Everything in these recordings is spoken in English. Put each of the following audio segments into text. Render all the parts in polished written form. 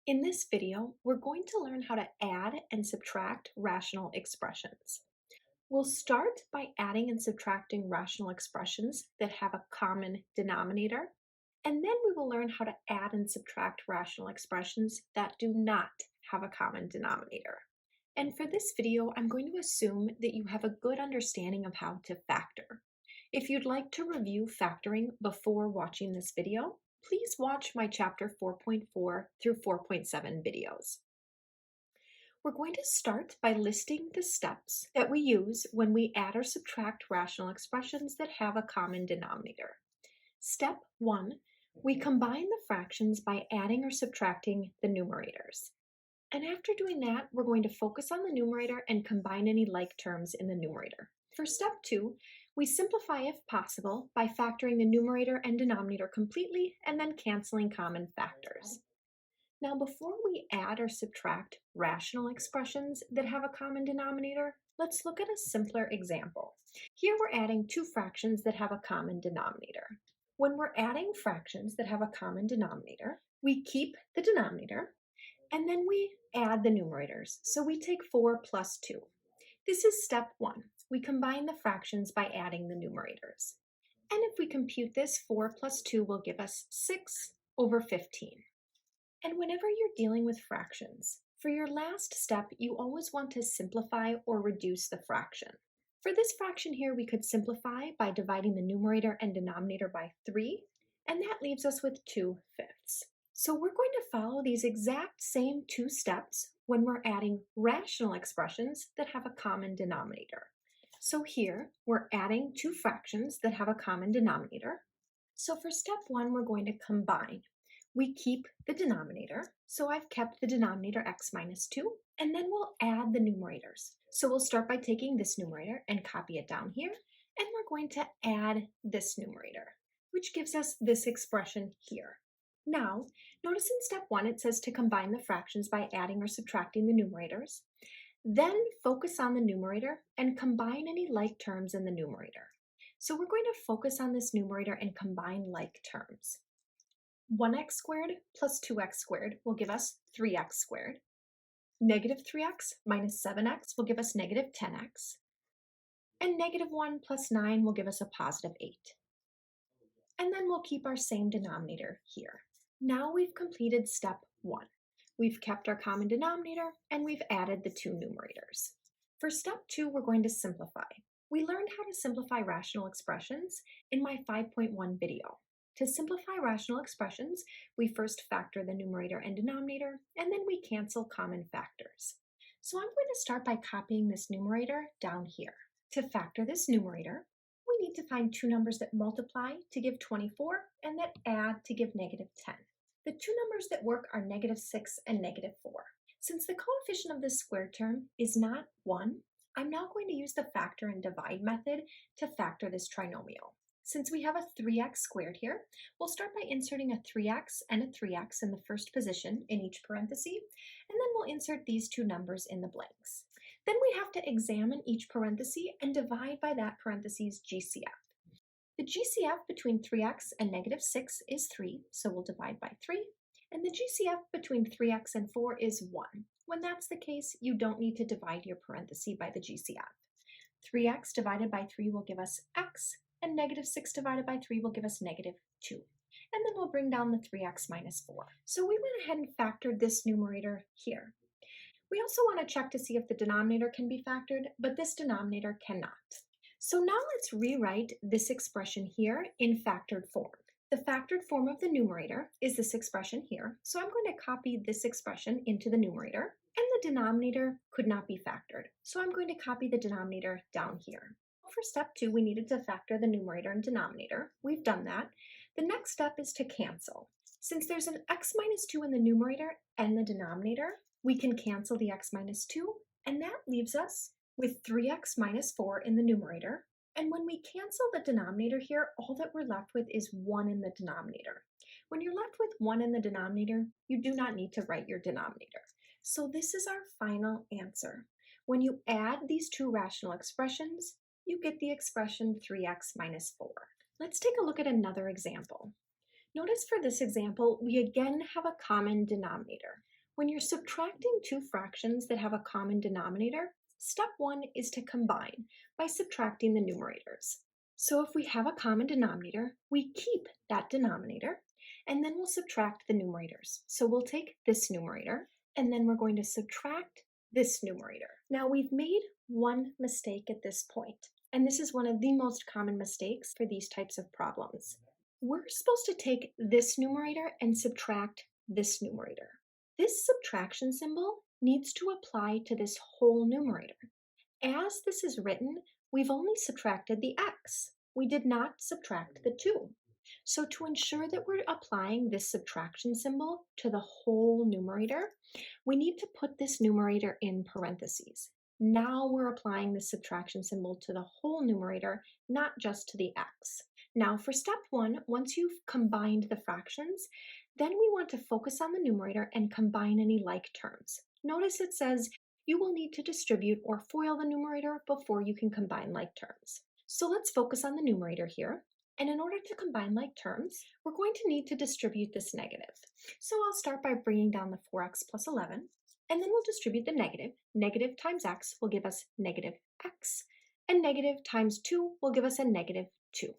In this video, we're going to learn how to add and subtract rational expressions. We'll start by adding and subtracting rational expressions that have a common denominator, and then we will learn how to add and subtract rational expressions that do not have a common denominator. And for this video, I'm going to assume that you have a good understanding of how to factor. If you'd like to review factoring before watching this video, please watch my chapter 4.4 through 4.7 videos. We're going to start by listing the steps that we use when we add or subtract rational expressions that have a common denominator. Step 1, we combine the fractions by adding or subtracting the numerators. And after doing that, we're going to focus on the numerator and combine any like terms in the numerator. For step 2, we simplify if possible by factoring the numerator and denominator completely and then canceling common factors. Now, before we add or subtract rational expressions that have a common denominator, let's look at a simpler example. Here we're adding two fractions that have a common denominator. When we're adding fractions that have a common denominator, we keep the denominator and then we add the numerators. So we take 4 plus 2. This is step 1. We combine the fractions by adding the numerators. And if we compute this, 4 plus 2 will give us 6 over 15. And whenever you're dealing with fractions, for your last step, you always want to simplify or reduce the fraction. For this fraction here, we could simplify by dividing the numerator and denominator by 3, and that leaves us with 2/5. So we're going to follow these exact same two steps when we're adding rational expressions that have a common denominator. So here, we're adding two fractions that have a common denominator. So for step 1, we're going to combine. We keep the denominator, so I've kept the denominator x minus 2, and then we'll add the numerators. So we'll start by taking this numerator and copy it down here, and we're going to add this numerator, which gives us this expression here. Now, notice in step 1 it says to combine the fractions by adding or subtracting the numerators. Then focus on the numerator and combine any like terms in the numerator. So we're going to focus on this numerator and combine like terms. 1x squared plus 2x squared will give us 3x squared. Negative 3x minus 7x will give us negative 10x. And negative 1 plus 9 will give us a positive 8. And then we'll keep our same denominator here. Now we've completed step 1. We've kept our common denominator and we've added the two numerators. For step 2, we're going to simplify. We learned how to simplify rational expressions in my 5.1 video. To simplify rational expressions, we first factor the numerator and denominator, and then we cancel common factors. So I'm going to start by copying this numerator down here. To factor this numerator, we need to find two numbers that multiply to give 24 and that add to give negative 10. The two numbers that work are negative 6 and negative 4. Since the coefficient of this square term is not 1, I'm now going to use the factor and divide method to factor this trinomial. Since we have a 3x squared here, we'll start by inserting a 3x and a 3x in the first position in each parenthesis, and then we'll insert these two numbers in the blanks. Then we have to examine each parenthesis and divide by that parenthesis GCF. The GCF between 3x and negative 6 is 3, so we'll divide by 3. And the GCF between 3x and 4 is 1. When that's the case, you don't need to divide your parenthesis by the GCF. 3x divided by 3 will give us x, and negative 6 divided by 3 will give us negative 2. And then we'll bring down the 3x minus 4. So we went ahead and factored this numerator here. We also want to check to see if the denominator can be factored, but this denominator cannot. So now let's rewrite this expression here in factored form. The factored form of the numerator is this expression here, so I'm going to copy this expression into the numerator, and the denominator could not be factored, so I'm going to copy the denominator down here. For step 2, we needed to factor the numerator and denominator. We've done that. The next step is to cancel. Since there's an x minus 2 in the numerator and the denominator, we can cancel the x minus 2, and that leaves us with 3x minus 4 in the numerator. And when we cancel the denominator here, all that we're left with is 1 in the denominator. When you're left with 1 in the denominator, you do not need to write your denominator. So this is our final answer. When you add these two rational expressions, you get the expression 3x minus 4. Let's take a look at another example. Notice for this example, we again have a common denominator. When you're subtracting two fractions that have a common denominator, step one is to combine by subtracting the numerators. So if we have a common denominator, we keep that denominator and then we'll subtract the numerators. So we'll take this numerator and then we're going to subtract this numerator. Now we've made one mistake at this point, and this is one of the most common mistakes for these types of problems. We're supposed to take this numerator and subtract this numerator. This subtraction symbol needs to apply to this whole numerator. As this is written, we've only subtracted the x. We did not subtract the 2. So to ensure that we're applying this subtraction symbol to the whole numerator, we need to put this numerator in parentheses. Now we're applying the subtraction symbol to the whole numerator, not just to the x. Now for step one, once you've combined the fractions, then we want to focus on the numerator and combine any like terms. Notice it says you will need to distribute or FOIL the numerator before you can combine like terms. So let's focus on the numerator here. And in order to combine like terms, we're going to need to distribute this negative. So I'll start by bringing down the 4x plus 11, and then we'll distribute the negative. Negative times x will give us negative x, and negative times 2 will give us a negative 2.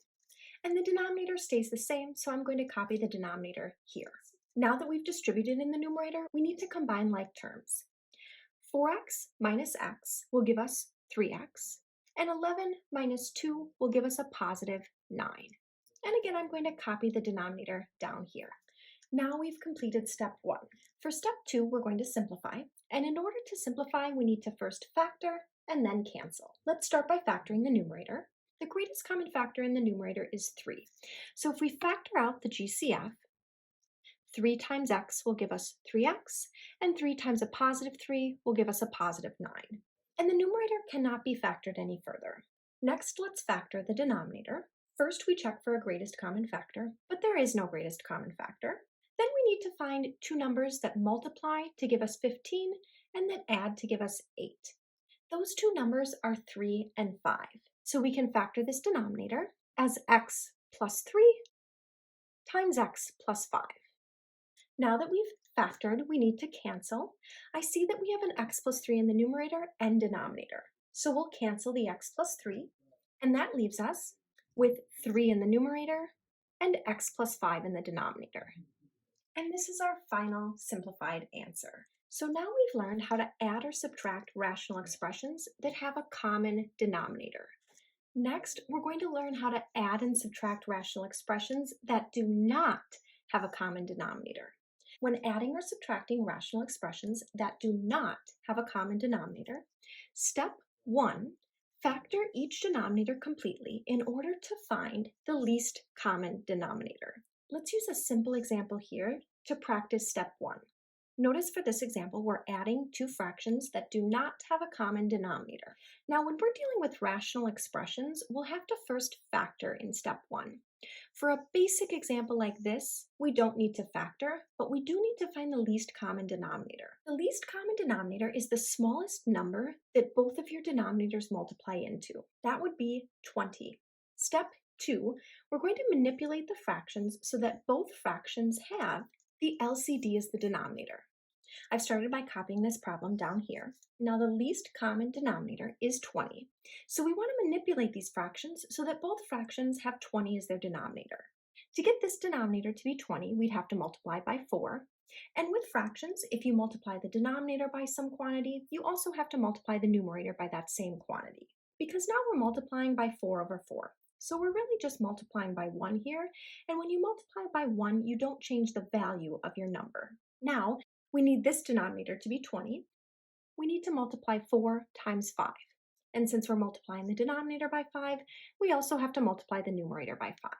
And the denominator stays the same, so I'm going to copy the denominator here. Now that we've distributed in the numerator, we need to combine like terms. 4x minus x will give us 3x, and 11 minus 2 will give us a positive 9. And again, I'm going to copy the denominator down here. Now we've completed step 1. For step 2, we're going to simplify. And in order to simplify, we need to first factor and then cancel. Let's start by factoring the numerator. The greatest common factor in the numerator is 3. So if we factor out the GCF, 3 times x will give us 3x, and 3 times a positive 3 will give us a positive 9. And the numerator cannot be factored any further. Next, let's factor the denominator. First, we check for a greatest common factor, but there is no greatest common factor. Then we need to find two numbers that multiply to give us 15 and that add to give us 8. Those two numbers are 3 and 5. So we can factor this denominator as x plus 3 times x plus 5. Now that we've factored, we need to cancel. I see that we have an x plus 3 in the numerator and denominator. So we'll cancel the x plus 3, and that leaves us with 3 in the numerator and x plus 5 in the denominator. And this is our final simplified answer. So now we've learned how to add or subtract rational expressions that have a common denominator. Next, we're going to learn how to add and subtract rational expressions that do not have a common denominator. When adding or subtracting rational expressions that do not have a common denominator, step 1, factor each denominator completely in order to find the least common denominator. Let's use a simple example here to practice step 1. Notice for this example, we're adding two fractions that do not have a common denominator. Now, when we're dealing with rational expressions, we'll have to first factor in step 1. For a basic example like this, we don't need to factor, but we do need to find the least common denominator. The least common denominator is the smallest number that both of your denominators multiply into. That would be 20. Step 2, we're going to manipulate the fractions so that both fractions have the LCD as the denominator. I've started by copying this problem down here. Now the least common denominator is 20. So we want to manipulate these fractions so that both fractions have 20 as their denominator. To get this denominator to be 20, we'd have to multiply by 4. And with fractions, if you multiply the denominator by some quantity, you also have to multiply the numerator by that same quantity. Because now we're multiplying by 4 over 4. So we're really just multiplying by 1 here. And when you multiply by 1, you don't change the value of your number. Now, we need this denominator to be 20. We need to multiply 4 times 5. And since we're multiplying the denominator by 5, we also have to multiply the numerator by 5.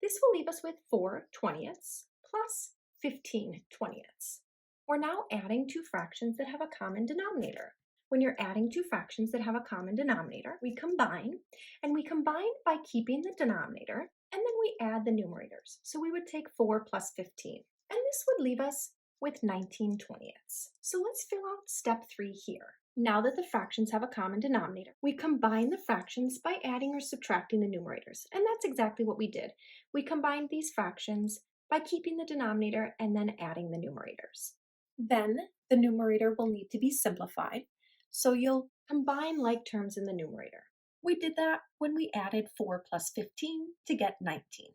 This will leave us with 4 20ths plus 15 20ths. We're now adding two fractions that have a common denominator. When you're adding two fractions that have a common denominator, we combine, and we combine by keeping the denominator, and then we add the numerators. So we would take 4 plus 15, and this would leave us with 19 20ths. So let's fill out step 3 here. Now that the fractions have a common denominator, we combine the fractions by adding or subtracting the numerators, and that's exactly what we did. We combined these fractions by keeping the denominator and then adding the numerators. Then, The numerator will need to be simplified, so you'll Combine like terms in the numerator. We did that when we added 4 plus 15 to get 19.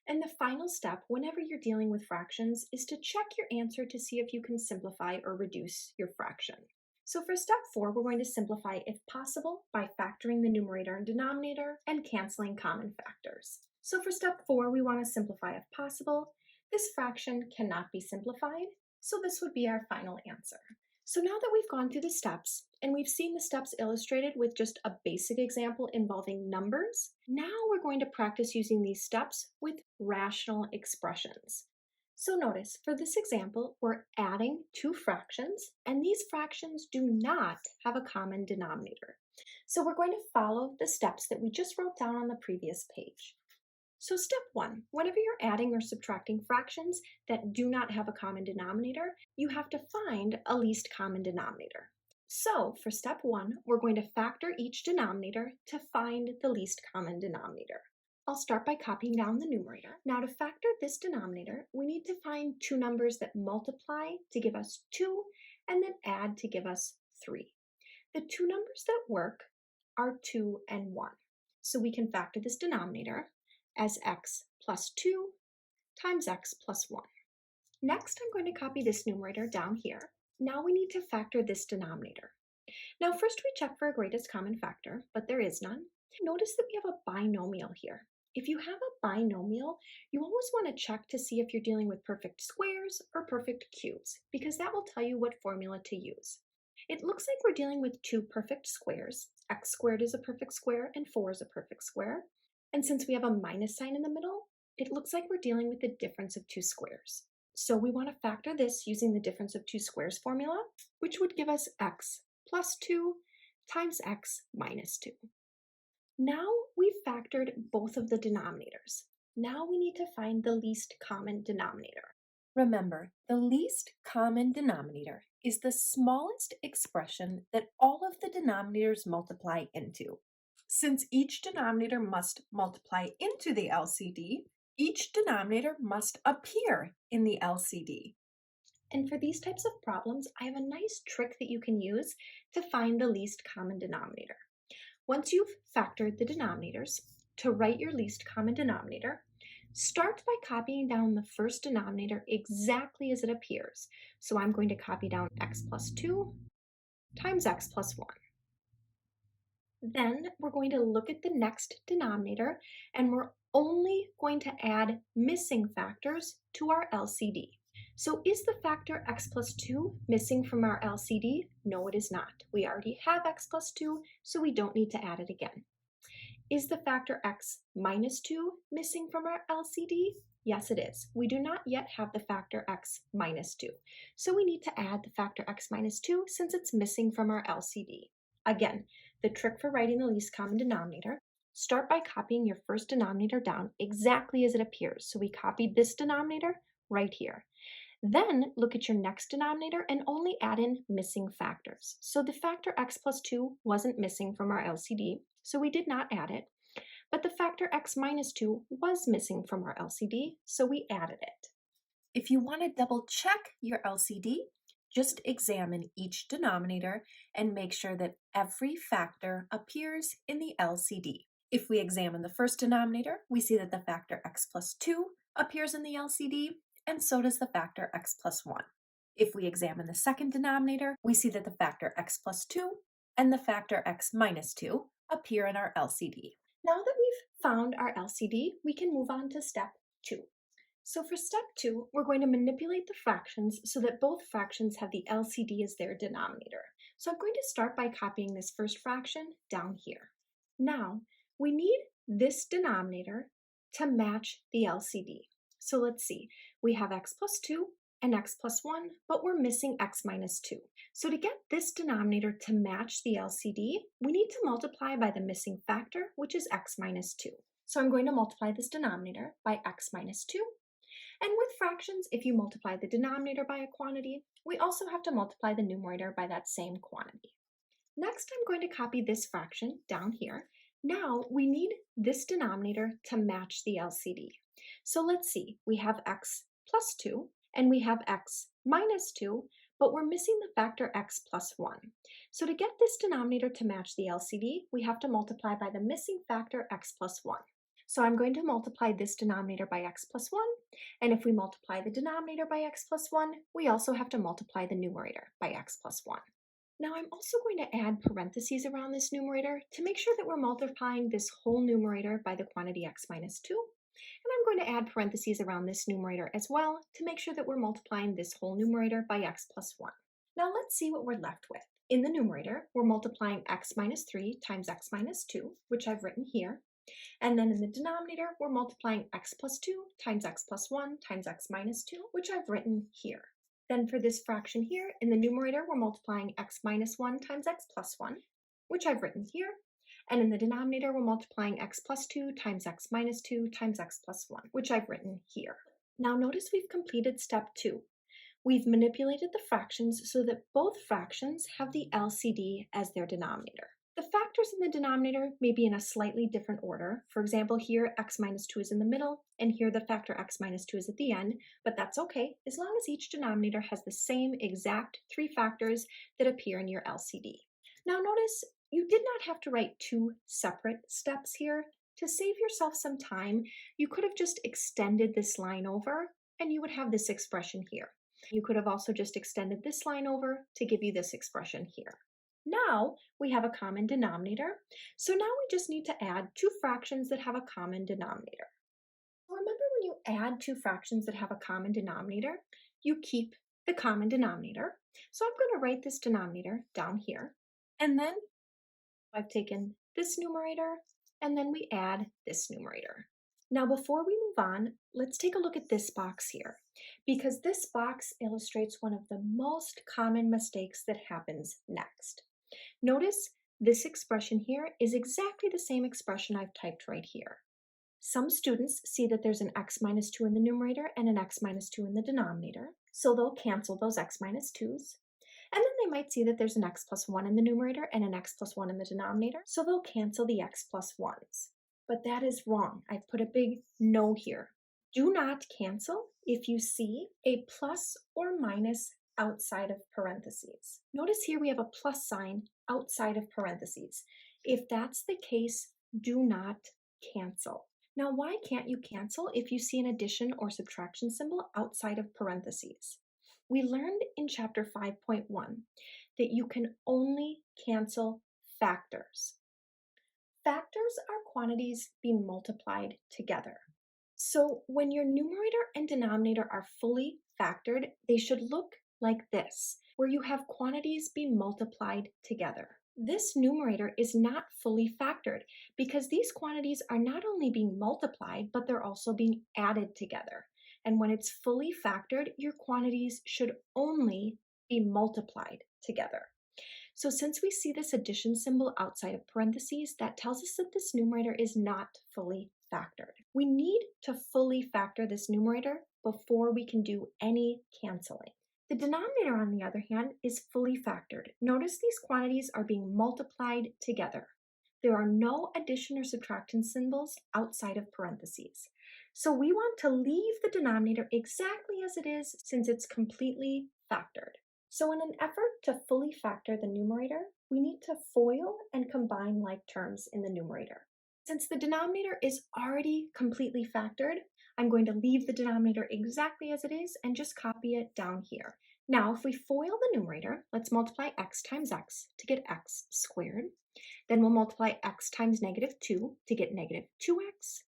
And the final step, whenever you're dealing with fractions, is to check your answer to see if you can simplify or reduce your fraction. So for step 4, we're going to simplify if possible by factoring the numerator and denominator and canceling common factors. So for step 4, we want to simplify if possible. This fraction cannot be simplified, so this would be our final answer. So now that we've gone through the steps and we've seen the steps illustrated with just a basic example involving numbers, now we're going to practice using these steps with rational expressions. So notice, for this example, we're adding two fractions, and these fractions do not have a common denominator. So we're going to follow the steps that we just wrote down on the previous page. So step 1, whenever you're adding or subtracting fractions that do not have a common denominator, you have to find a least common denominator. So for step 1, we're going to factor each denominator to find the least common denominator. I'll start by copying down the numerator. Now to factor this denominator, we need to find two numbers that multiply to give us 2 and then add to give us 3. The two numbers that work are 2 and 1. So we can factor this denominator as x plus 2 times x plus 1. Next, I'm going to copy this numerator down here. Now we need to factor this denominator. Now first we check for a greatest common factor, but there is none. Notice that we have a binomial here. If you have a binomial, you always want to check to see if you're dealing with perfect squares or perfect cubes, because that will tell you what formula to use. It looks like we're dealing with two perfect squares. X squared is a perfect square and 4 is a perfect square. And since we have a minus sign in the middle, it looks like we're dealing with the difference of two squares. So we want to factor this using the difference of two squares formula, which would give us x plus 2 times x minus 2. Now we've factored both of the denominators. Now we need to find the least common denominator. Remember, the least common denominator is the smallest expression that all of the denominators multiply into. Since each denominator must multiply into the LCD, each denominator must appear in the LCD. And for these types of problems, I have a nice trick that you can use to find the least common denominator. Once you've factored the denominators, to write your least common denominator, start by copying down the first denominator exactly as it appears. So I'm going to copy down x plus 2 times x plus 1. Then we're going to look at the next denominator, and we're only going to add missing factors to our LCD. So is the factor x plus 2 missing from our LCD? No, it is not. We already have x plus 2, so we don't need to add it again. Is the factor x minus 2 missing from our LCD? Yes, it is. We do not yet have the factor x minus 2, so we need to add the factor x minus 2 since it's missing from our LCD. Again, the trick for writing the least common denominator, start by copying your first denominator down exactly as it appears. So we copied this denominator right here. Then look at your next denominator and only add in missing factors. So the factor x plus 2 wasn't missing from our LCD, so we did not add it. But the factor x minus 2 was missing from our LCD, so we added it. If you want to double check your LCD, just examine each denominator and make sure that every factor appears in the LCD. If we examine the first denominator, we see that the factor x plus 2 appears in the LCD, and so does the factor x plus 1. If we examine the second denominator, we see that the factor x plus 2 and the factor x minus 2 appear in our LCD. Now that we've found our LCD, we can move on to step 2. So for step 2, we're going to manipulate the fractions so that both fractions have the LCD as their denominator. So I'm going to start by copying this first fraction down here. Now, we need this denominator to match the LCD. So let's see, we have x plus 2 and x plus 1, but we're missing x minus 2. So to get this denominator to match the LCD, we need to multiply by the missing factor, which is x minus 2. So I'm going to multiply this denominator by x minus 2. And with fractions, if you multiply the denominator by a quantity, we also have to multiply the numerator by that same quantity. Next, I'm going to copy this fraction down here. Now we need this denominator to match the LCD. So let's see, we have x plus 2 and we have x minus 2, but we're missing the factor x plus 1. So to get this denominator to match the LCD, we have to multiply by the missing factor x plus 1. So I'm going to multiply this denominator by x plus 1, and if we multiply the denominator by x plus 1, we also have to multiply the numerator by x plus 1. Now I'm also going to add parentheses around this numerator to make sure that we're multiplying this whole numerator by the quantity x minus 2. And I'm going to add parentheses around this numerator as well to make sure that we're multiplying this whole numerator by x plus 1. Now let's see what we're left with. In the numerator, we're multiplying x minus 3 times x minus 2, which I've written here. And then in the denominator, we're multiplying x plus 2 times x plus 1 times x minus 2, which I've written here. Then for this fraction here, in the numerator, we're multiplying x minus 1 times x plus 1, which I've written here. And in the denominator, we're multiplying x plus 2 times x minus 2 times x plus 1, which I've written here. Now notice we've completed step 2. We've manipulated the fractions so that both fractions have the LCD as their denominator. The factors in the denominator may be in a slightly different order. For example, here x minus 2 is in the middle, and here the factor x minus 2 is at the end, but that's okay as long as each denominator has the same exact 3 factors that appear in your LCD. Now notice you did not have to write 2 separate steps here. To save yourself some time, you could have just extended this line over, and you would have this expression here. You could have also just extended this line over to give you this expression here. Now we have a common denominator, so now we just need to add 2 fractions that have a common denominator. Remember, when you add 2 fractions that have a common denominator, you keep the common denominator. So I'm going to write this denominator down here, and then I've taken this numerator, and then we add this numerator. Now before we move on, let's take a look at this box here, because this box illustrates one of the most common mistakes that happens next. Notice this expression here is exactly the same expression I've typed right here. Some students see that there's an x minus 2 in the numerator and an x minus 2 in the denominator, so they'll cancel those x minus 2's. And then they might see that there's an x plus 1 in the numerator and an x plus 1 in the denominator, so they'll cancel the x plus 1's. But that is wrong. I've put a big no here. Do not cancel if you see a plus or minus outside of parentheses. Notice here we have a plus sign outside of parentheses. If that's the case, do not cancel. Now, why can't you cancel if you see an addition or subtraction symbol outside of parentheses? We learned in chapter 5.1 that you can only cancel factors. Factors are quantities being multiplied together. So when your numerator and denominator are fully factored, they should look like this, where you have quantities being multiplied together. This numerator is not fully factored because these quantities are not only being multiplied, but they're also being added together. And when it's fully factored, your quantities should only be multiplied together. So since we see this addition symbol outside of parentheses, that tells us that this numerator is not fully factored. We need to fully factor this numerator before we can do any canceling. The denominator, on the other hand, is fully factored. Notice these quantities are being multiplied together. There are no addition or subtraction symbols outside of parentheses. So we want to leave the denominator exactly as it is since it's completely factored. So in an effort to fully factor the numerator, we need to FOIL and combine like terms in the numerator. Since the denominator is already completely factored, I'm going to leave the denominator exactly as it is and just copy it down here. Now, if we FOIL the numerator, let's multiply x times x to get x squared. Then we'll multiply x times negative 2 to get negative 2x.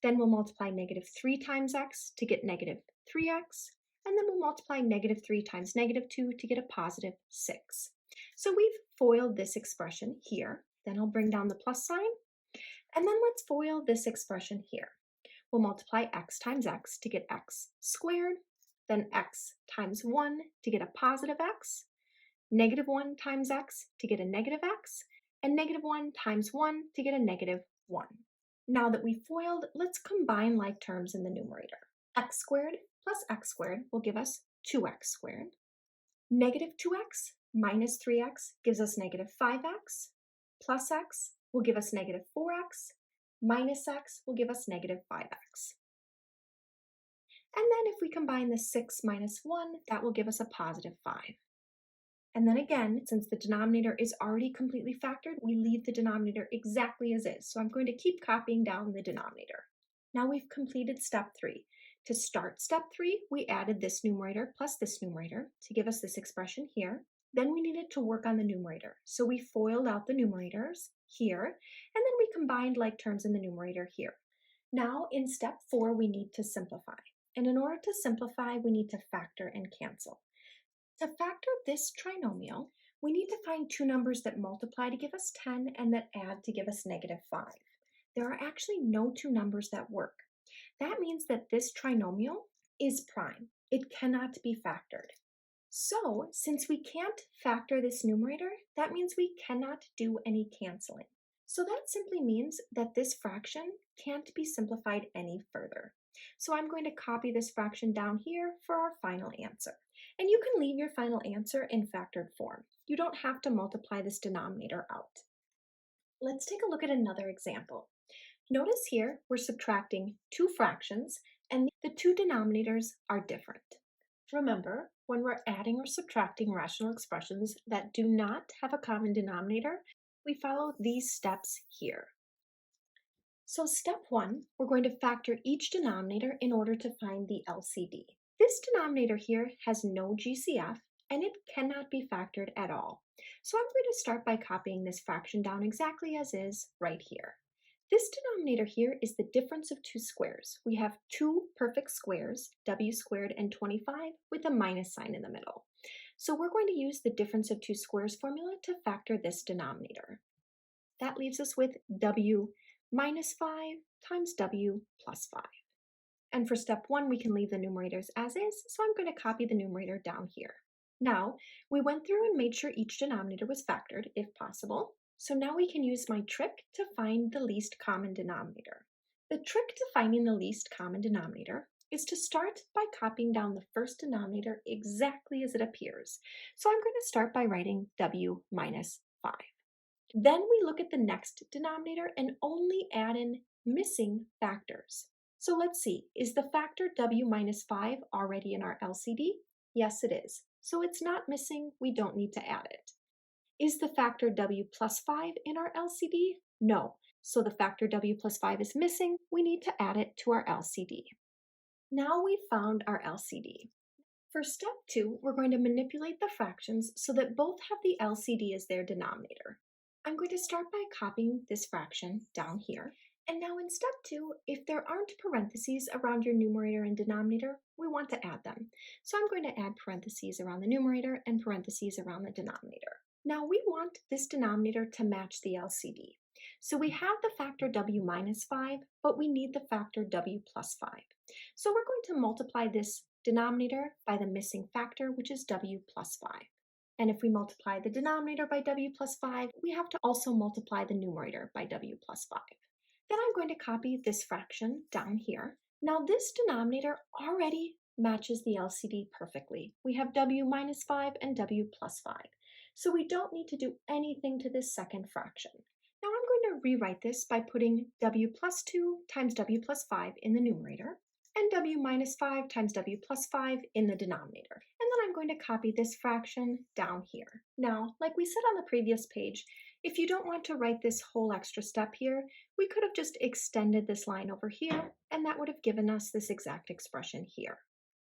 Then we'll multiply negative 3 times x to get negative 3x. And then we'll multiply negative 3 times negative 2 to get a positive 6. So we've FOILed this expression here. Then I'll bring down the plus sign. And then let's FOIL this expression here. We'll multiply x times x to get x squared, then x times 1 to get a positive x, negative 1 times x to get a negative x, and negative 1 times 1 to get a negative 1. Now that we've FOILed, let's combine like terms in the numerator. X squared plus x squared will give us 2x squared. Negative 2x minus 3x gives us negative 5x. Plus x will give us negative 4x. Minus x will give us negative 5x. And then if we combine the 6 minus 1, that will give us a positive 5. And then again, since the denominator is already completely factored, we leave the denominator exactly as is. So I'm going to keep copying down the denominator. Now we've completed step 3. To start step 3, we added this numerator plus this numerator to give us this expression here. Then we needed to work on the numerator. So we FOILed out the numerators here, and then we combined like terms in the numerator here. Now in step 4, we need to simplify. And in order to simplify, we need to factor and cancel. To factor this trinomial, we need to find two numbers that multiply to give us 10 and that add to give us -5. There are actually no two numbers that work. That means that this trinomial is prime. It cannot be factored. So, since we can't factor this numerator, that means we cannot do any canceling. So that simply means that this fraction can't be simplified any further. So I'm going to copy this fraction down here for our final answer. And you can leave your final answer in factored form. You don't have to multiply this denominator out. Let's take a look at another example. Notice here we're subtracting two fractions and the two denominators are different. Remember, when we're adding or subtracting rational expressions that do not have a common denominator, we follow these steps here. So step 1, we're going to factor each denominator in order to find the LCD. This denominator here has no GCF and it cannot be factored at all. So I'm going to start by copying this fraction down exactly as is right here. This denominator here is the difference of two squares. We have two perfect squares, w squared and 25, with a minus sign in the middle. So we're going to use the difference of two squares formula to factor this denominator. That leaves us with w minus 5 times w plus 5. And for step 1, we can leave the numerators as is, so I'm going to copy the numerator down here. Now, we went through and made sure each denominator was factored, if possible. So now we can use my trick to find the least common denominator. The trick to finding the least common denominator is to start by copying down the first denominator exactly as it appears. So I'm going to start by writing w minus 5. Then we look at the next denominator and only add in missing factors. So let's see, is the factor w minus 5 already in our LCD? Yes, it is. So it's not missing, we don't need to add it. Is the factor w plus 5 in our LCD? No. So the factor w plus 5 is missing, we need to add it to our LCD. Now we've found our LCD. For step 2, we're going to manipulate the fractions so that both have the LCD as their denominator. I'm going to start by copying this fraction down here. And now in step 2, if there aren't parentheses around your numerator and denominator, we want to add them. So I'm going to add parentheses around the numerator and parentheses around the denominator. Now we want this denominator to match the LCD. So we have the factor w minus 5, but we need the factor w plus 5. So we're going to multiply this denominator by the missing factor, which is w plus 5. And if we multiply the denominator by w plus 5, we have to also multiply the numerator by w plus 5. Then I'm going to copy this fraction down here. Now this denominator already matches the LCD perfectly. We have w minus 5 and w plus 5. So we don't need to do anything to this second fraction. Now I'm going to rewrite this by putting w plus 2 times w plus 5 in the numerator and w minus 5 times w plus 5 in the denominator. And then I'm going to copy this fraction down here. Now, like we said on the previous page, if you don't want to write this whole extra step here, we could have just extended this line over here, and that would have given us this exact expression here.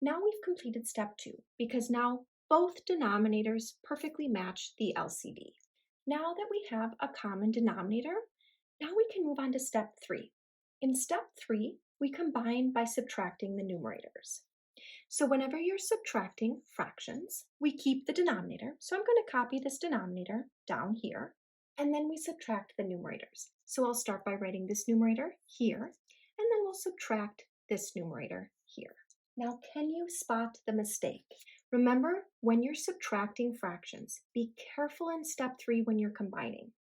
Now we've completed step 2, because now both denominators perfectly match the LCD. Now that we have a common denominator, now we can move on to step 3. In step 3, we combine by subtracting the numerators. So whenever you're subtracting fractions, we keep the denominator. So I'm going to copy this denominator down here, and then we subtract the numerators. So I'll start by writing this numerator here, and then we'll subtract this numerator here. Now, can you spot the mistake? Remember, when you're subtracting fractions, be careful in step 3 when you're combining,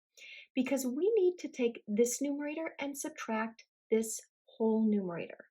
because we need to take this numerator and subtract this whole numerator.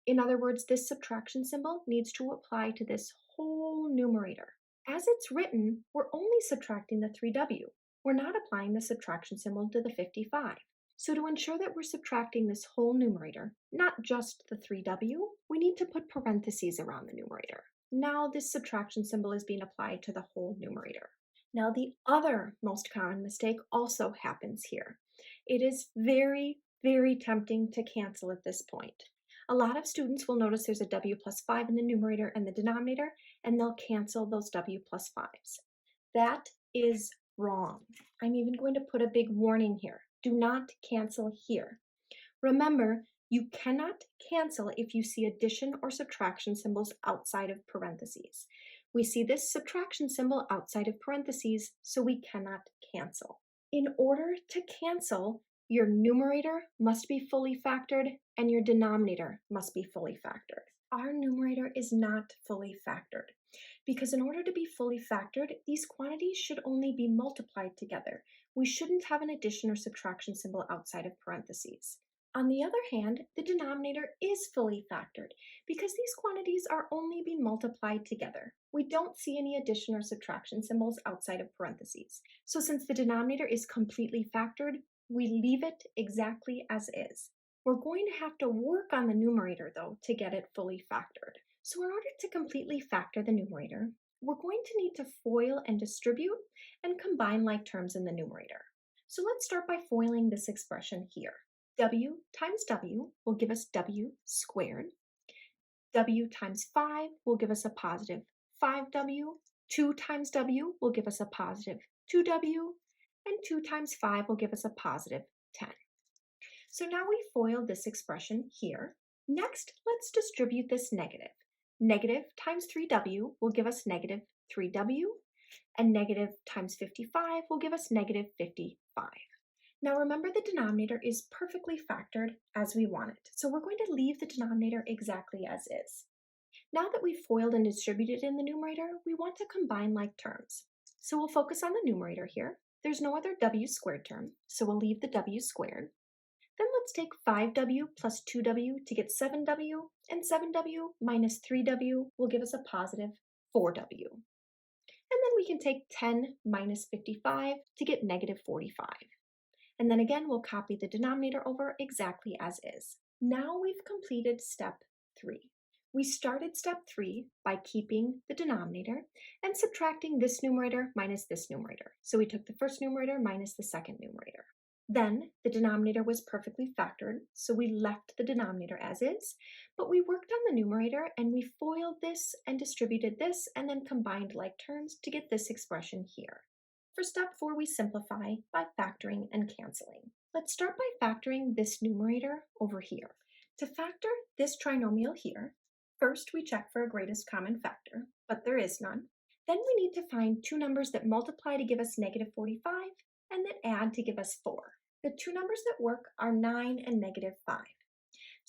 In other words, this subtraction symbol needs to apply to this whole numerator. As it's written, we're only subtracting the 3w. We're not applying the subtraction symbol to the 55. So to ensure that we're subtracting this whole numerator, not just the 3w, we need to put parentheses around the numerator. Now this subtraction symbol is being applied to the whole numerator. Now, the other most common mistake also happens here. It is very, very tempting to cancel at this point. A lot of students will notice there's a w plus 5 in the numerator and the denominator, and they'll cancel those w plus 5s. That is wrong. I'm even going to put a big warning here. Do not cancel here. Remember, you cannot cancel if you see addition or subtraction symbols outside of parentheses. We see this subtraction symbol outside of parentheses, so we cannot cancel. In order to cancel, your numerator must be fully factored and your denominator must be fully factored. Our numerator is not fully factored because in order to be fully factored, these quantities should only be multiplied together. We shouldn't have an addition or subtraction symbol outside of parentheses. On the other hand, the denominator is fully factored because these quantities are only being multiplied together. We don't see any addition or subtraction symbols outside of parentheses. So since the denominator is completely factored, we leave it exactly as is. We're going to have to work on the numerator though to get it fully factored. So in order to completely factor the numerator, we're going to need to FOIL and distribute and combine like terms in the numerator. So let's start by FOILing this expression here. W times W will give us W squared. W times 5 will give us a positive 5W. 2 times W will give us a positive 2W. And 2 times 5 will give us a positive 10. So now we FOIL this expression here. Next, let's distribute this negative. Negative times 3W will give us negative 3W. And negative times 55 will give us negative 55. Now remember the denominator is perfectly factored as we want it, so we're going to leave the denominator exactly as is. Now that we've FOILed and distributed in the numerator, we want to combine like terms. So we'll focus on the numerator here. There's no other w squared term, so we'll leave the w squared. Then let's take 5w plus 2w to get 7w, and 7w minus 3w will give us a positive 4w. And then we can take 10 minus 55 to get negative 45. And then again, we'll copy the denominator over exactly as is. Now we've completed step 3. We started step 3 by keeping the denominator and subtracting this numerator minus this numerator. So we took the first numerator minus the second numerator. Then the denominator was perfectly factored, so we left the denominator as is, but we worked on the numerator and we FOILed this and distributed this and then combined like terms to get this expression here. For step 4, we simplify by factoring and canceling. Let's start by factoring this numerator over here. To factor this trinomial here, first we check for a greatest common factor, but there is none. Then we need to find two numbers that multiply to give us negative 45 and that add to give us 4. The two numbers that work are 9 and negative 5.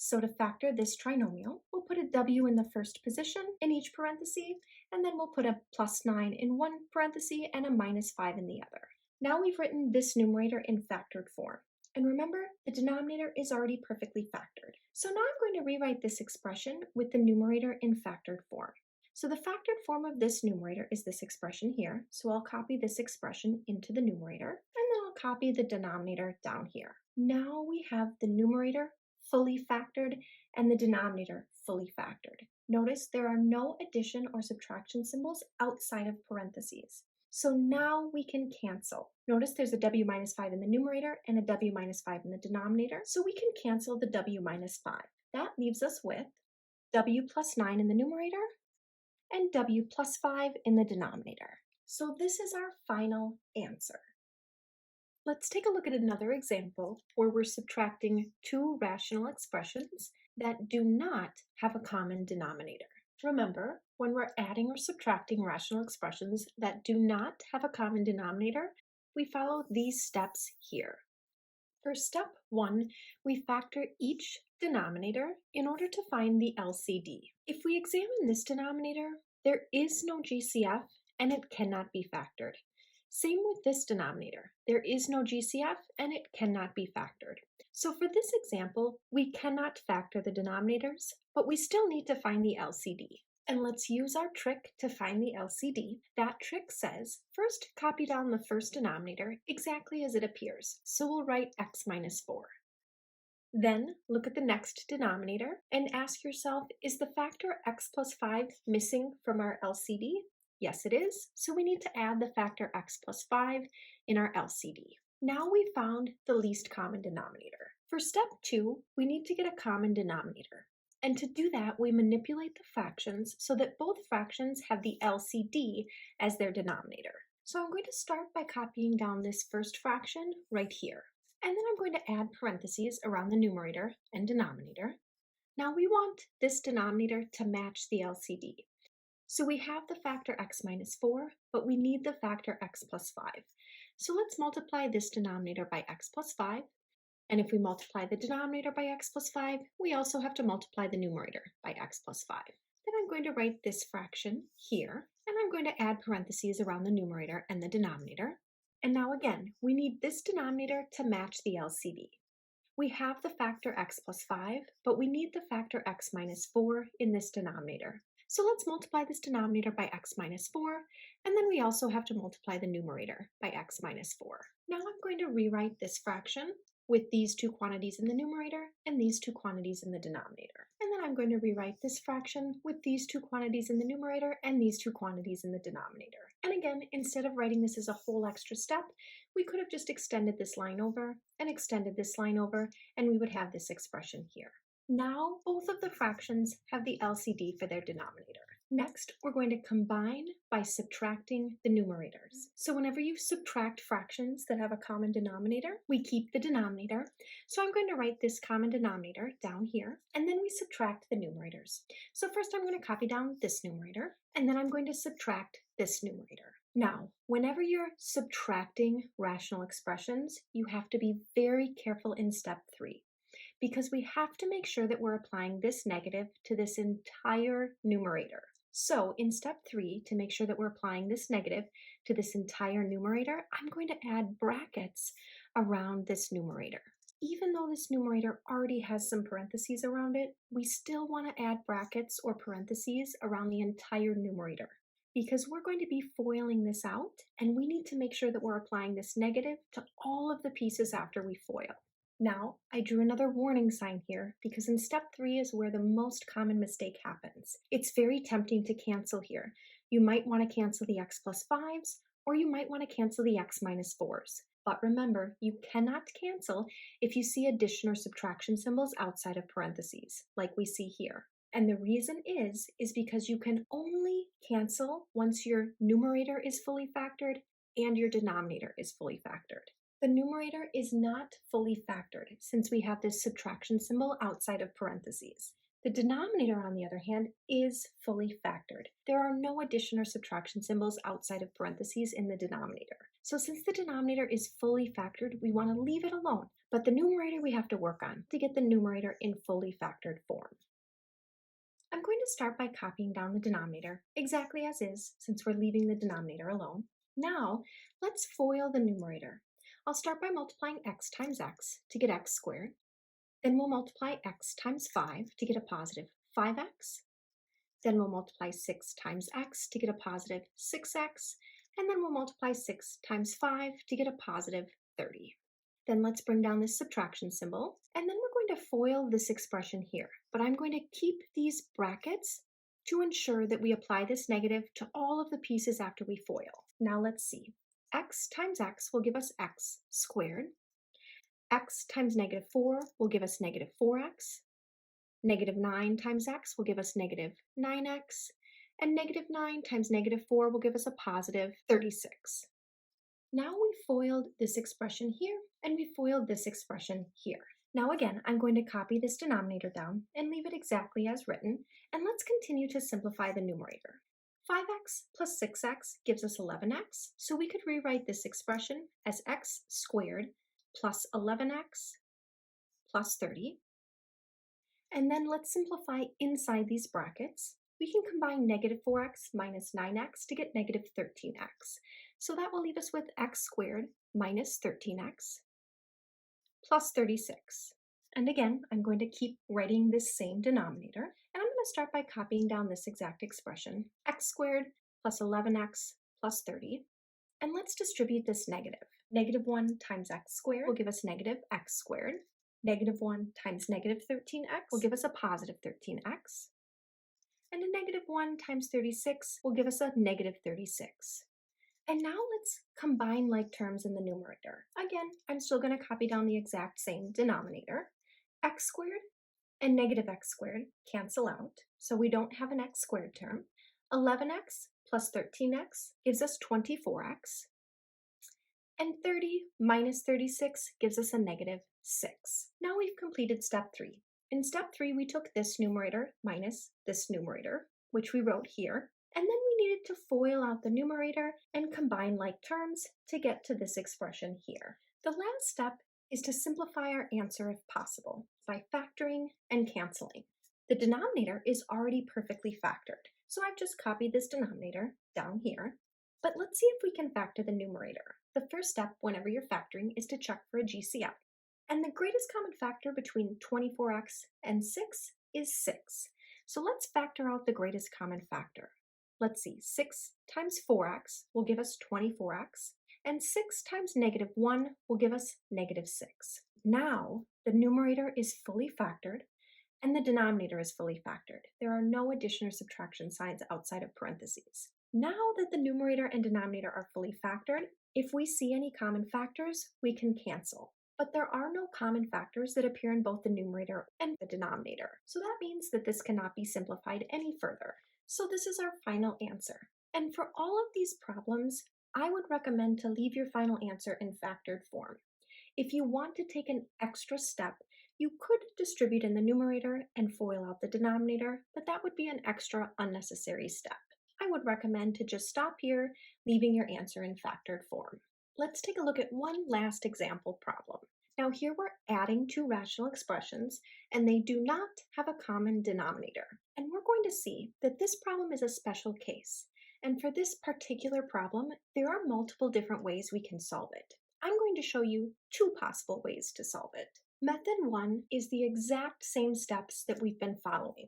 So to factor this trinomial, we'll put a w in the first position in each parenthesis, and then we'll put a plus 9 in one parenthesis and a minus 5 in the other. Now we've written this numerator in factored form. And remember, the denominator is already perfectly factored. So now I'm going to rewrite this expression with the numerator in factored form. So the factored form of this numerator is this expression here. So I'll copy this expression into the numerator, and then I'll copy the denominator down here. Now we have the numerator fully factored and the denominator fully factored. Notice there are no addition or subtraction symbols outside of parentheses. So now we can cancel. Notice there's a w minus 5 in the numerator and a w minus 5 in the denominator, so we can cancel the w minus 5. That leaves us with w plus 9 in the numerator and w plus 5 in the denominator. So this is our final answer. Let's take a look at another example where we're subtracting two rational expressions that do not have a common denominator. Remember, when we're adding or subtracting rational expressions that do not have a common denominator, we follow these steps here. For step 1, we factor each denominator in order to find the LCD. If we examine this denominator, there is no GCF and it cannot be factored. Same with this denominator. There is no GCF and it cannot be factored. So for this example, we cannot factor the denominators, but we still need to find the LCD. And let's use our trick to find the LCD. That trick says, first copy down the first denominator exactly as it appears. So we'll write x minus 4. Then look at the next denominator and ask yourself, is the factor x plus 5 missing from our LCD? Yes, it is. So we need to add the factor x plus 5 in our LCD. Now we found the least common denominator. For step 2, we need to get a common denominator. And to do that, we manipulate the fractions so that both fractions have the LCD as their denominator. So I'm going to start by copying down this first fraction right here. And then I'm going to add parentheses around the numerator and denominator. Now we want this denominator to match the LCD. So we have the factor x minus 4, but we need the factor x plus 5. So let's multiply this denominator by x plus 5. And if we multiply the denominator by x plus 5, we also have to multiply the numerator by x plus 5. Then I'm going to write this fraction here, and I'm going to add parentheses around the numerator and the denominator. And now again, we need this denominator to match the LCD. We have the factor x plus 5, but we need the factor x minus 4 in this denominator. So let's multiply this denominator by x minus 4, and then we also have to multiply the numerator by x minus 4. Now I'm going to rewrite this fraction with these two quantities in the numerator and these two quantities in the denominator. And then I'm going to rewrite this fraction with these two quantities in the numerator and these two quantities in the denominator. And again, instead of writing this as a whole extra step, we could have just extended this line over and extended this line over, and we would have this expression here. Now, both of the fractions have the LCD for their denominator. Next, we're going to combine by subtracting the numerators. So whenever you subtract fractions that have a common denominator, we keep the denominator. So I'm going to write this common denominator down here, and then we subtract the numerators. So first I'm going to copy down this numerator, and then I'm going to subtract this numerator. Now, whenever you're subtracting rational expressions, you have to be very careful in step 3. Because we have to make sure that we're applying this negative to this entire numerator. So in step 3, to make sure that we're applying this negative to this entire numerator, I'm going to add brackets around this numerator. Even though this numerator already has some parentheses around it, we still want to add brackets or parentheses around the entire numerator, because we're going to be foiling this out, and we need to make sure that we're applying this negative to all of the pieces after we foil. Now, I drew another warning sign here because in step 3 is where the most common mistake happens. It's very tempting to cancel here. You might want to cancel the x plus 5s, or you might want to cancel the x minus 4s. But remember, you cannot cancel if you see addition or subtraction symbols outside of parentheses, like we see here. And the reason is because you can only cancel once your numerator is fully factored and your denominator is fully factored. The numerator is not fully factored since we have this subtraction symbol outside of parentheses. The denominator, on the other hand, is fully factored. There are no addition or subtraction symbols outside of parentheses in the denominator. So since the denominator is fully factored, we want to leave it alone. But the numerator we have to work on to get the numerator in fully factored form. I'm going to start by copying down the denominator exactly as is since we're leaving the denominator alone. Now, let's FOIL the numerator. I'll start by multiplying x times x to get x squared. Then we'll multiply x times 5 to get a positive 5x. Then we'll multiply 6 times x to get a positive 6x. And then we'll multiply 6 times 5 to get a positive 30. Then let's bring down this subtraction symbol. And then we're going to FOIL this expression here. But I'm going to keep these brackets to ensure that we apply this negative to all of the pieces after we FOIL. Now let's see. X times x will give us x squared. X times negative 4 will give us negative 4x. Negative 9 times x will give us negative 9x. And negative 9 times negative 4 will give us a positive 36. Now we FOILed this expression here, and we FOILed this expression here. Now again, I'm going to copy this denominator down and leave it exactly as written, and let's continue to simplify the numerator. 5x plus 6x gives us 11x, so we could rewrite this expression as x squared plus 11x plus 30. And then let's simplify inside these brackets. We can combine negative 4x minus 9x to get negative 13x. So that will leave us with x squared minus 13x plus 36. And again, I'm going to keep writing this same denominator, and I'm going to start by copying down this exact expression, x squared plus 11x plus 30. And let's distribute this negative. Negative 1 times x squared will give us negative x squared. Negative 1 times negative 13x will give us a positive 13x. And a negative 1 times 36 will give us a negative 36. And now let's combine like terms in the numerator. Again, I'm still going to copy down the exact same denominator. X squared and negative x squared cancel out, so we don't have an x squared term. 11x plus 13x gives us 24x, and 30 minus 36 gives us a negative 6. Now we've completed step 3. In step 3, we took this numerator minus this numerator, which we wrote here, and then we needed to FOIL out the numerator and combine like terms to get to this expression here. The last step is to simplify our answer if possible by factoring and canceling. The denominator is already perfectly factored, so I've just copied this denominator down here. But let's see if we can factor the numerator. The first step whenever you're factoring is to check for a GCF. And the greatest common factor between 24x and 6 is 6. So let's factor out the greatest common factor. Let's see, 6 times 4x will give us 24x, and 6 times negative 1 will give us negative 6. Now, the numerator is fully factored, and the denominator is fully factored. There are no addition or subtraction signs outside of parentheses. Now that the numerator and denominator are fully factored, if we see any common factors, we can cancel. But there are no common factors that appear in both the numerator and the denominator, so that means that this cannot be simplified any further. So this is our final answer. And for all of these problems, I would recommend to leave your final answer in factored form. If you want to take an extra step, you could distribute in the numerator and FOIL out the denominator, but that would be an extra unnecessary step. I would recommend to just stop here, leaving your answer in factored form. Let's take a look at one last example problem. Now here we're adding two rational expressions, and they do not have a common denominator. And we're going to see that this problem is a special case. And for this particular problem, there are multiple different ways we can solve it. I'm going to show you two possible ways to solve it. Method 1 is the exact same steps that we've been following.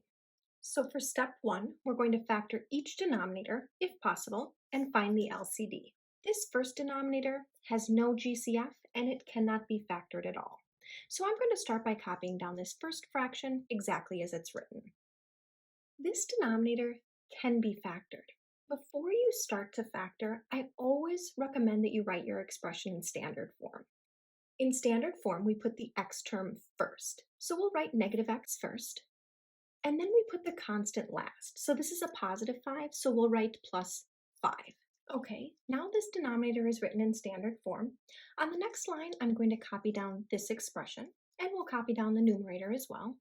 So for step 1, we're going to factor each denominator, if possible, and find the LCD. This first denominator has no GCF and it cannot be factored at all. So I'm going to start by copying down this first fraction exactly as it's written. This denominator can be factored. Before you start to factor, I always recommend that you write your expression in standard form. In standard form, we put the x term first. So we'll write negative x first. And then we put the constant last. So this is a positive 5, so we'll write plus 5. Okay, now this denominator is written in standard form. On the next line, I'm going to copy down this expression, and we'll copy down the numerator as well.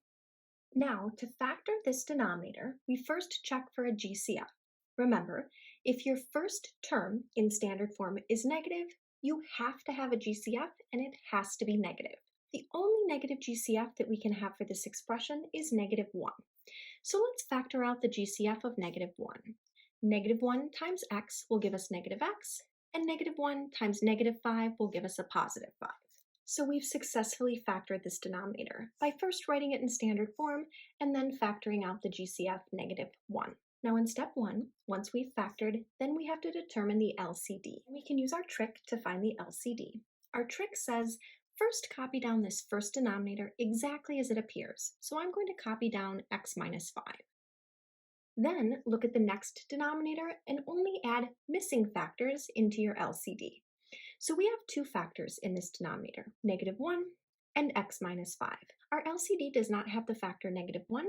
Now, to factor this denominator, we first check for a GCF. Remember, if your first term in standard form is negative, you have to have a GCF, and it has to be negative. The only negative GCF that we can have for this expression is negative 1. So let's factor out the GCF of negative 1. Negative 1 times x will give us negative x, and negative 1 times negative 5 will give us a positive 5. So we've successfully factored this denominator by first writing it in standard form and then factoring out the GCF negative 1. Now in step 1, once we've factored, then we have to determine the LCD. We can use our trick to find the LCD. Our trick says, first copy down this first denominator exactly as it appears. So I'm going to copy down x minus 5. Then look at the next denominator and only add missing factors into your LCD. So we have two factors in this denominator, negative 1 and x minus 5. Our LCD does not have the factor negative 1,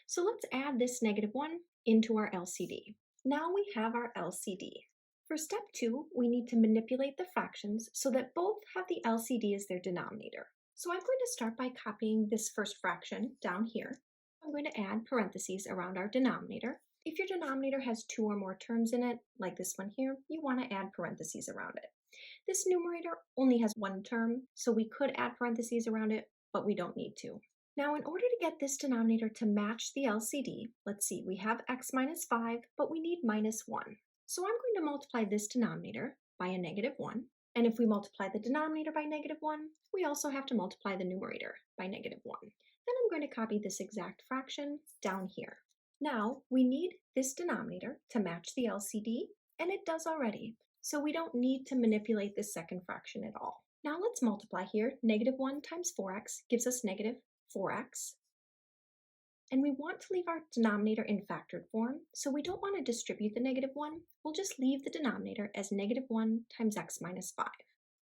so let's add this negative 1 into our LCD. Now we have our LCD. For step 2, we need to manipulate the fractions so that both have the LCD as their denominator. So I'm going to start by copying this first fraction down here. I'm going to add parentheses around our denominator. If your denominator has 2 or more terms in it, like this one here, you want to add parentheses around it. This numerator only has 1 term, so we could add parentheses around it, but we don't need to. Now, in order to get this denominator to match the LCD, let's see, we have x minus 5, but we need minus 1. So I'm going to multiply this denominator by a negative 1, and if we multiply the denominator by negative 1, we also have to multiply the numerator by negative 1. Then I'm going to copy this exact fraction down here. Now, we need this denominator to match the LCD, and it does already, so we don't need to manipulate this second fraction at all. Now let's multiply here. Negative 1 times 4x gives us negative 4x. And we want to leave our denominator in factored form, so we don't want to distribute the -1. We'll just leave the denominator as -1 times x minus 5.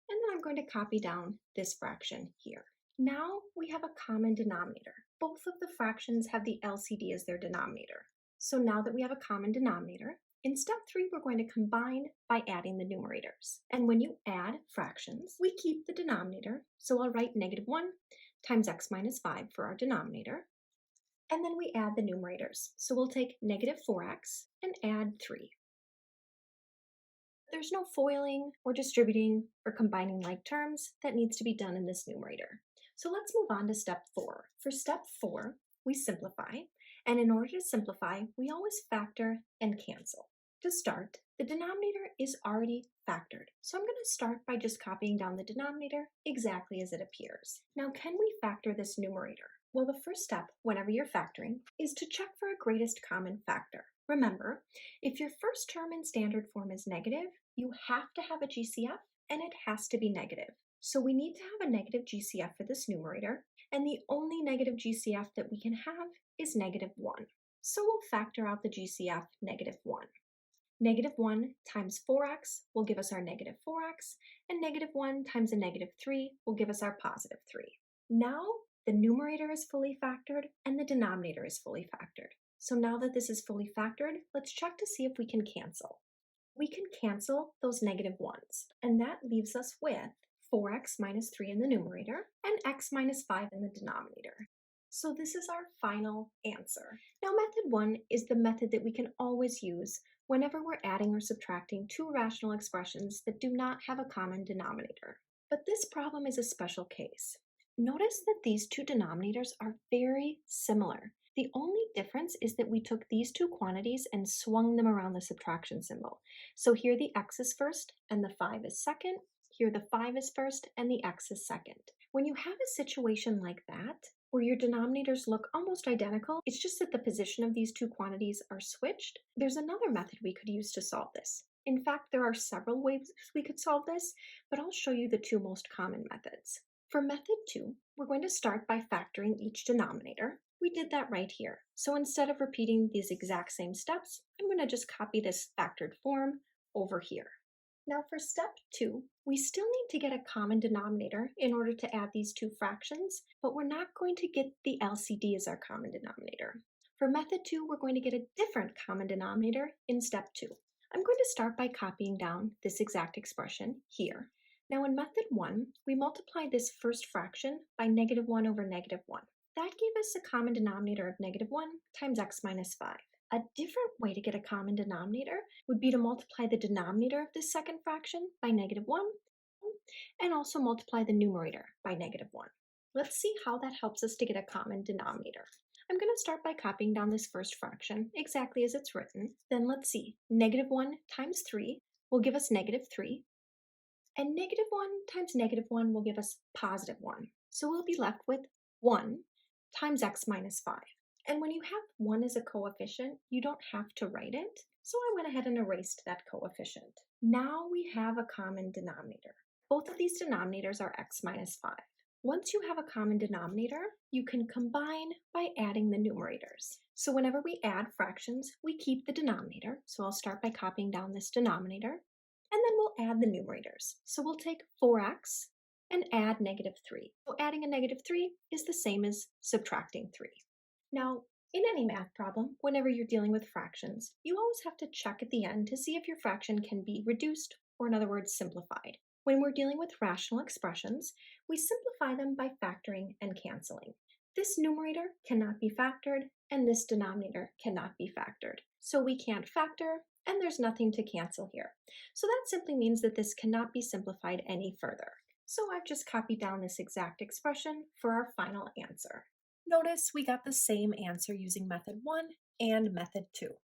And then I'm going to copy down this fraction here. Now we have a common denominator. Both of the fractions have the LCD as their denominator. So now that we have a common denominator, in step 3 we're going to combine by adding the numerators. And when you add fractions, we keep the denominator. So I'll write -1 times x minus 5 for our denominator. And then we add the numerators. So we'll take -4x and add 3. There's no foiling or distributing or combining like terms that needs to be done in this numerator. So let's move on to step 4. For step 4, we simplify, and in order to simplify, we always factor and cancel. To start, the denominator is already factored, so I'm going to start by just copying down the denominator exactly as it appears. Now, can we factor this numerator? Well, the first step, whenever you're factoring, is to check for a greatest common factor. Remember, if your first term in standard form is negative, you have to have a GCF and it has to be negative. So we need to have a negative GCF for this numerator, and the only negative GCF that we can have is -1. So we'll factor out the GCF -1. -1 times 4x will give us our -4x, and -1 times a -3 will give us our +3. Now the numerator is fully factored and the denominator is fully factored. So now that this is fully factored, let's check to see if we can cancel. We can cancel those -1s, and that leaves us with 4x minus 3 in the numerator and x minus 5 in the denominator. So this is our final answer. Now method 1 is the method that we can always use whenever we're adding or subtracting two rational expressions that do not have a common denominator. But this problem is a special case. Notice that these two denominators are very similar. The only difference is that we took these two quantities and swung them around the subtraction symbol. So here the x is first and the 5 is second. Here the 5 is first and the x is second. When you have a situation like that, where your denominators look almost identical, it's just that the position of these two quantities are switched, there's another method we could use to solve this. In fact, there are several ways we could solve this, but I'll show you the two most common methods. For method 2, we're going to start by factoring each denominator. We did that right here. So instead of repeating these exact same steps, I'm going to just copy this factored form over here. Now for step 2, we still need to get a common denominator in order to add these two fractions, but we're not going to get the LCD as our common denominator. For method 2, we're going to get a different common denominator in step 2. I'm going to start by copying down this exact expression here. Now in method 1, we multiplied this first fraction by -1 over -1. That gave us a common denominator of -1 times x minus 5. A different way to get a common denominator would be to multiply the denominator of this second fraction by -1 and also multiply the numerator by -1. Let's see how that helps us to get a common denominator. I'm going to start by copying down this first fraction exactly as it's written. Then let's see, -1 times 3 will give us -3, and -1 times -1 will give us +1. So we'll be left with 1 times x minus 5. And when you have 1 as a coefficient, you don't have to write it. So I went ahead and erased that coefficient. Now we have a common denominator. Both of these denominators are x minus 5. Once you have a common denominator, you can combine by adding the numerators. So whenever we add fractions, we keep the denominator. So I'll start by copying down this denominator, and then we'll add the numerators. So we'll take 4x and add -3. So adding a -3 is the same as subtracting 3. Now, in any math problem, whenever you're dealing with fractions, you always have to check at the end to see if your fraction can be reduced, or in other words, simplified. When we're dealing with rational expressions, we simplify them by factoring and canceling. This numerator cannot be factored, and this denominator cannot be factored. So we can't factor, and there's nothing to cancel here. So that simply means that this cannot be simplified any further. So I've just copied down this exact expression for our final answer. Notice we got the same answer using method 1 and method 2.